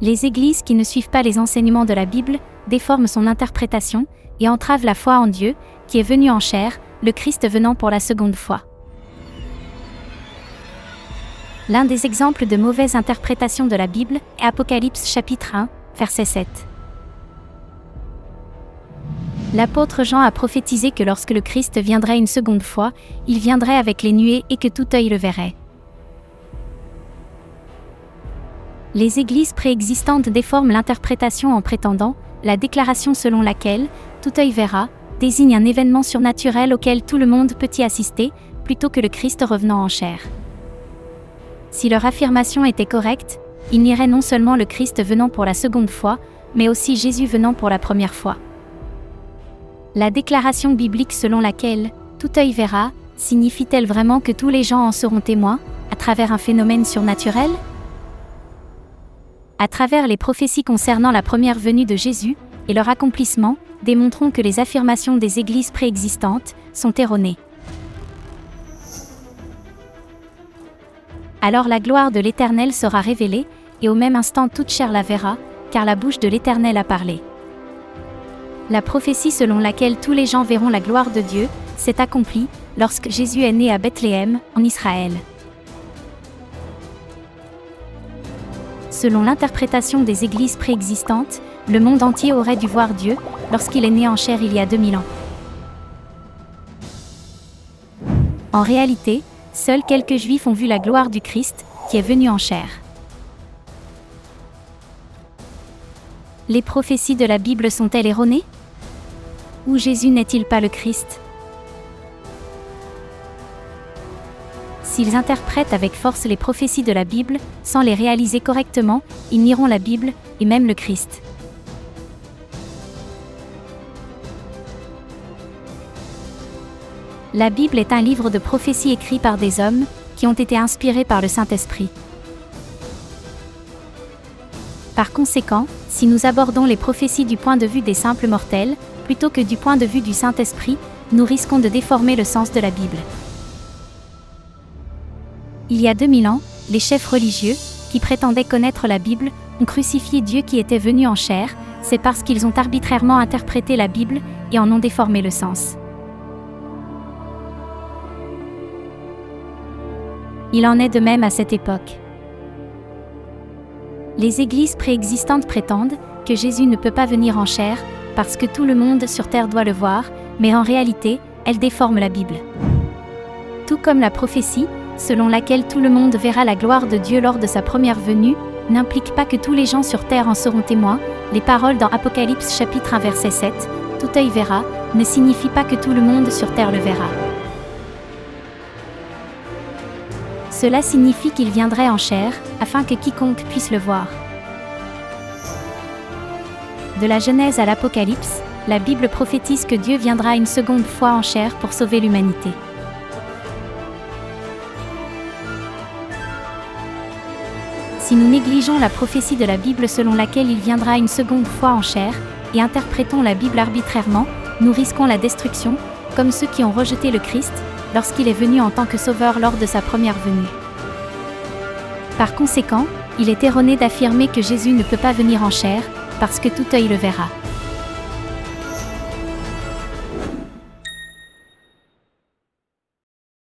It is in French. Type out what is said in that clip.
Les églises qui ne suivent pas les enseignements de la Bible déforment son interprétation et entravent la foi en Dieu, qui est venu en chair, le Christ venant pour la seconde fois. L'un des exemples de mauvaise interprétation de la Bible est Apocalypse chapitre 1, verset 7. L'apôtre Jean a prophétisé que lorsque le Christ viendrait une seconde fois, il viendrait avec les nuées et que tout œil le verrait. Les églises préexistantes déforment l'interprétation en prétendant la déclaration selon laquelle tout œil verra désigne un événement surnaturel auquel tout le monde peut y assister, plutôt que le Christ revenant en chair. Si leur affirmation était correcte, il nierait non seulement le Christ venant pour la seconde fois, mais aussi Jésus venant pour la première fois. La déclaration biblique selon laquelle « tout œil verra » signifie-t-elle vraiment que tous les gens en seront témoins, à travers un phénomène surnaturel ? À travers les prophéties concernant la première venue de Jésus et leur accomplissement, démontrons que les affirmations des églises préexistantes sont erronées. Alors la gloire de l'Éternel sera révélée, et au même instant toute chair la verra, car la bouche de l'Éternel a parlé. La prophétie selon laquelle tous les gens verront la gloire de Dieu s'est accomplie lorsque Jésus est né à Bethléem, en Israël. Selon l'interprétation des églises préexistantes, le monde entier aurait dû voir Dieu lorsqu'il est né en chair il y a 2000 ans. En réalité, seuls quelques Juifs ont vu la gloire du Christ, qui est venu en chair. Les prophéties de la Bible sont-elles erronées ? Ou Jésus n'est-il pas le Christ ? S'ils interprètent avec force les prophéties de la Bible, sans les réaliser correctement, ils nieront la Bible, et même le Christ. La Bible est un livre de prophéties écrit par des hommes, qui ont été inspirés par le Saint-Esprit. Par conséquent, si nous abordons les prophéties du point de vue des simples mortels, plutôt que du point de vue du Saint-Esprit, nous risquons de déformer le sens de la Bible. Il y a 2000 ans, les chefs religieux, qui prétendaient connaître la Bible, ont crucifié Dieu qui était venu en chair, c'est parce qu'ils ont arbitrairement interprété la Bible et en ont déformé le sens. Il en est de même à cette époque. Les églises préexistantes prétendent que Jésus ne peut pas venir en chair parce que tout le monde sur terre doit le voir, mais en réalité, elles déforment la Bible. Tout comme la prophétie, selon laquelle tout le monde verra la gloire de Dieu lors de sa première venue, n'implique pas que tous les gens sur terre en seront témoins, les paroles dans Apocalypse chapitre 1 verset 7, « Tout œil verra » ne signifie pas que tout le monde sur terre le verra. Cela signifie qu'il viendrait en chair, afin que quiconque puisse le voir. De la Genèse à l'Apocalypse, la Bible prophétise que Dieu viendra une seconde fois en chair pour sauver l'humanité. Si nous négligeons la prophétie de la Bible selon laquelle il viendra une seconde fois en chair, et interprétons la Bible arbitrairement, nous risquons la destruction, comme ceux qui ont rejeté le Christ, lorsqu'il est venu en tant que sauveur lors de sa première venue. Par conséquent, il est erroné d'affirmer que Jésus ne peut pas venir en chair, parce que tout œil le verra.